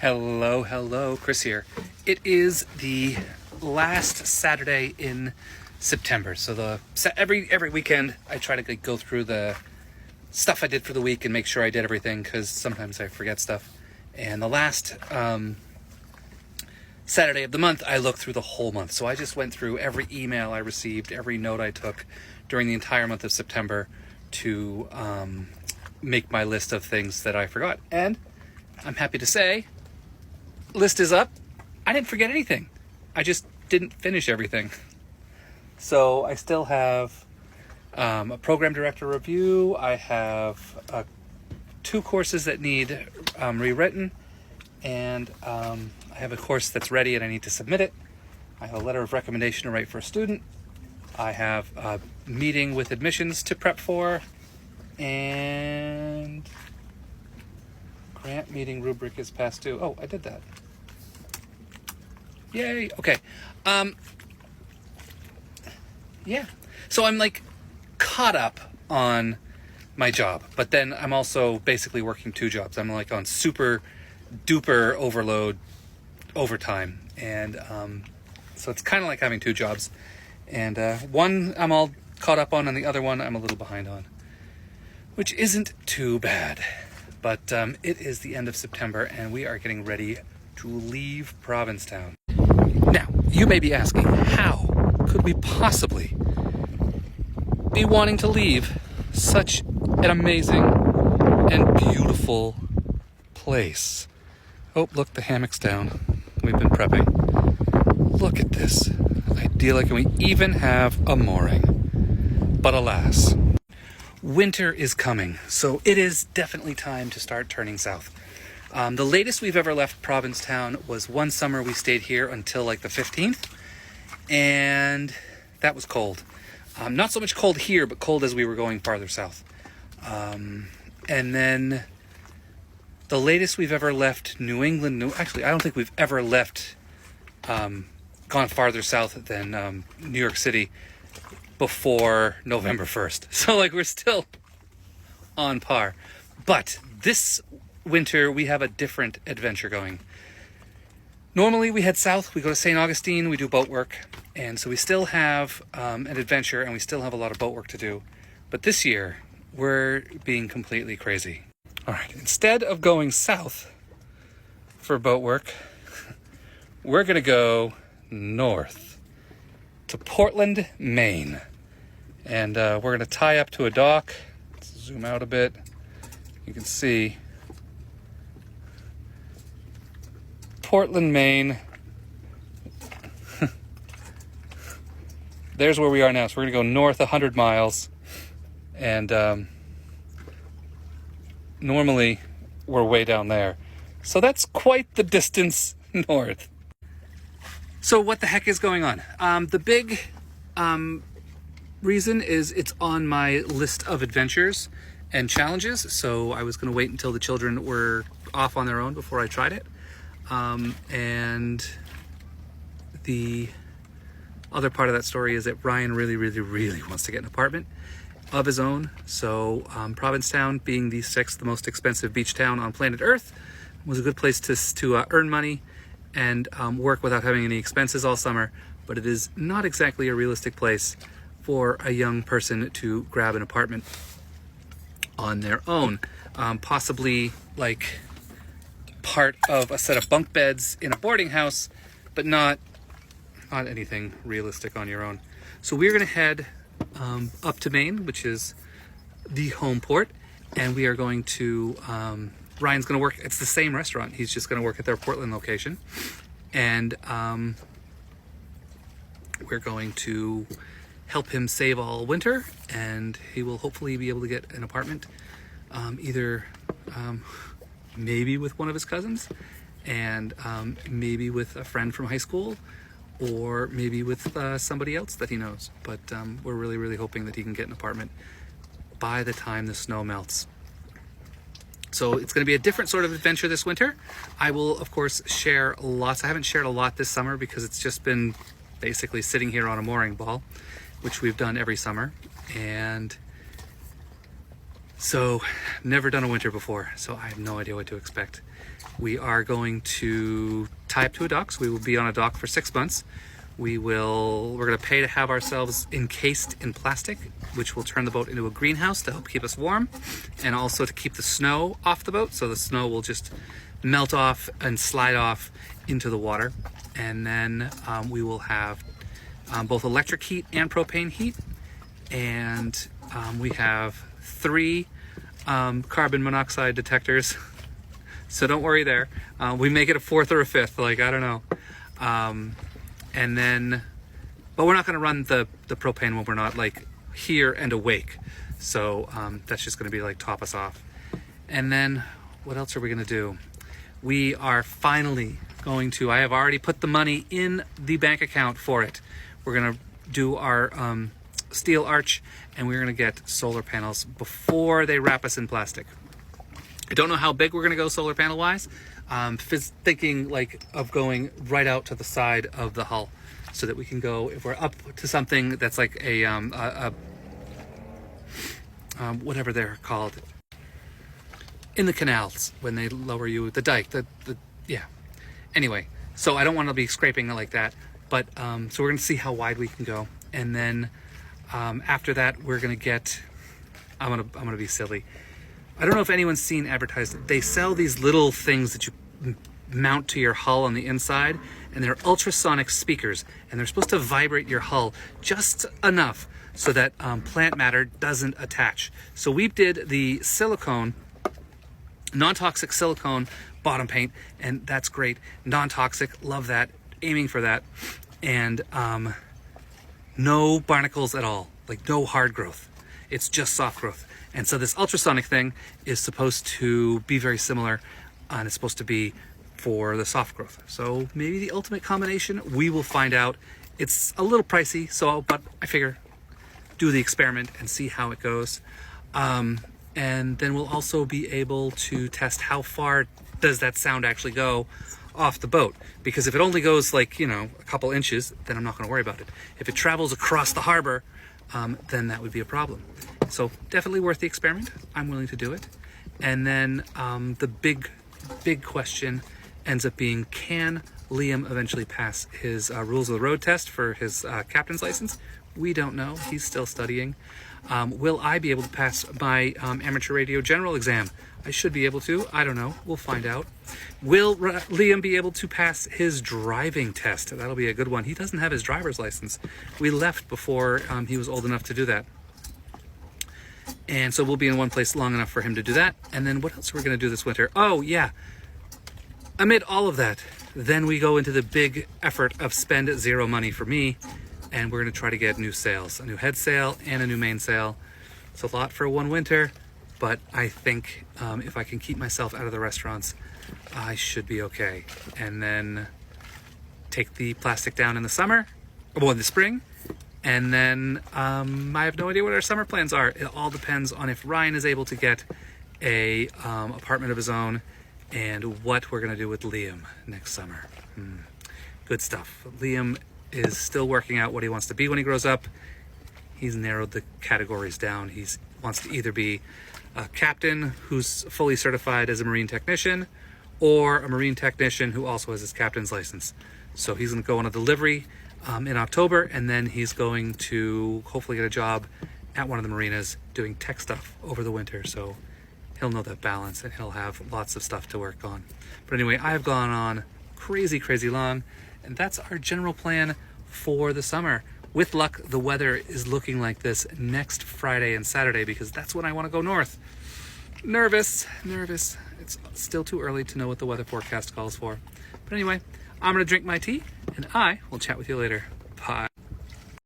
Hello, Chris here. It is the last Saturday in September. So every weekend I try to go through the stuff I did for the week and make sure I did everything, because sometimes I forget stuff. And the last Saturday of the month, I look through the whole month. So I just went through every email I received, every note I took during the entire month of September to make my list of things that I forgot. And I'm happy to say, list is up. I didn't forget anything. I just didn't finish everything. So I still have a program director review. I have 2 courses that need rewritten, and I have a course that's ready and I need to submit it. I have a letter of recommendation to write for a student. I have a meeting with admissions to prep for, and grant meeting rubric is past due. Oh, I did that. Yay. Okay. Yeah. So I'm caught up on my job, but then I'm also basically working 2 jobs. I'm on super duper overload overtime. And so it's kind of like having 2 jobs. And one I'm all caught up on, and the other one I'm a little behind on, which isn't too bad. But it is the end of September, and we are getting ready to leave Provincetown. Now, you may be asking, how could we possibly be wanting to leave such an amazing and beautiful place? Oh, look, the hammock's down. We've been prepping. Look at this. Idyllic, and we even have a mooring. But alas, winter is coming, so it is definitely time to start turning south. The latest we've ever left Provincetown was one summer. We stayed here until the 15th, and that was cold. Not so much cold here, but cold as we were going farther south. And then the latest we've ever left New England, actually, I don't think we've ever left, gone farther south than New York City before November 1st. So we're still on par. But this winter we have a different adventure going. Normally we head south, we go to St. Augustine, we do boat work, and so we still have an adventure, and we still have a lot of boat work to do. But this year we're being completely crazy. All right, instead of going south for boat work, we're gonna go north to Portland, Maine. And we're going to tie up to a dock. Let's zoom out a bit. You can see Portland, Maine. There's where we are now. So we're going to go north 100 miles. And normally we're way down there. So that's quite the distance north. So what the heck is going on? The big reason is it's on my list of adventures and challenges. So I was going to wait until the children were off on their own before I tried it. And the other part of that story is that Ryan really wants to get an apartment of his own. So Provincetown, being the 6th most expensive beach town on planet Earth, was a good place to earn money and work without having any expenses all summer. But it is not exactly a realistic place for a young person to grab an apartment on their own. Possibly part of a set of bunk beds in a boarding house, but not anything realistic on your own. So we're going to head up to Maine, which is the home port, and we are going to Ryan's going to work. It's the same restaurant. He's just going to work at their Portland location, and we're going to help him save all winter, and he will hopefully be able to get an apartment, either maybe with one of his cousins, and maybe with a friend from high school, or maybe with somebody else that he knows. But we're really hoping that he can get an apartment by the time the snow melts. So it's going to be a different sort of adventure this winter. I will, of course, share lots. I haven't shared a lot this summer because it's just been basically sitting here on a mooring ball, which we've done every summer. And so never done a winter before, so I have no idea what to expect. We are going to tie up to a dock, so we will be on a dock for 6 months. We're going to pay to have ourselves encased in plastic, which will turn the boat into a greenhouse to help keep us warm, and also to keep the snow off the boat, so the snow will just melt off and slide off into the water. And then we will have both electric heat and propane heat, and we have 3 carbon monoxide detectors. So don't worry there. We make it a 4th or a 5th, like, I don't know. And then, but we're not going to run the propane when we're not like here and awake. So that's just going to be like top us off. And then what else are we going to do? We are finally going to, I have already put the money in the bank account for it. We're going to do our steel arch, and we're going to get solar panels before they wrap us in plastic. I don't know how big we're going to go solar panel wise. Thinking like of going right out to the side of the hull, so that we can go, if we're up to something that's like a whatever they're called in the canals when they lower you, the dike, yeah. Anyway, so I don't want to be scraping like that, but so we're going to see how wide we can go, and then after that we're going to get. I'm gonna be silly. I don't know if anyone's seen advertised. They sell these little things that you mount to your hull on the inside, and they're ultrasonic speakers, and they're supposed to vibrate your hull just enough so that plant matter doesn't attach. So we did the silicone, non-toxic silicone bottom paint, and that's great. Non-toxic, love that, aiming for that. And no barnacles at all, like no hard growth. It's just soft growth. And so this ultrasonic thing is supposed to be very similar, and it's supposed to be for the soft growth. So maybe the ultimate combination, we will find out. It's a little pricey, but I figure do the experiment and see how it goes. And then we'll also be able to test how far does that sound actually go off the boat. Because if it only goes like, a couple inches, then I'm not going to worry about it. If it travels across the harbor, then that would be a problem. So definitely worth the experiment. I'm willing to do it. And then the big question ends up being, can Liam eventually pass his rules of the road test for his captain's license? We don't know. He's still studying. Will I be able to pass my amateur radio general exam? I should be able to. I don't know. We'll find out. Will Liam be able to pass his driving test? That'll be a good one. He doesn't have his driver's license. We left before he was old enough to do that. And so we'll be in one place long enough for him to do that. And then what else are we going to do this winter? Oh, yeah. Amid all of that, then we go into the big effort of spend zero money for me. And we're going to try to get new sails, a new head sail and a new mainsail. It's a lot for one winter, but I think if I can keep myself out of the restaurants, I should be okay. And then take the plastic down in the summer, in the spring. And then I have no idea what our summer plans are. It all depends on if Ryan is able to get a apartment of his own, and what we're going to do with Liam next summer. Good stuff. Liam is still working out what he wants to be when he grows up. He's narrowed the categories down. He wants to either be a captain who's fully certified as a marine technician, or a marine technician who also has his captain's license. So he's going to go on a delivery in October, and then he's going to hopefully get a job at one of the marinas doing tech stuff over the winter. So he'll know that balance, and he'll have lots of stuff to work on. But anyway, I have gone on crazy long, and that's our general plan for the summer. With luck, the weather is looking like this next Friday and Saturday, because that's when I want to go north. Nervous. It's still too early to know what the weather forecast calls for. But anyway, I'm going to drink my tea, and I will chat with you later. Bye.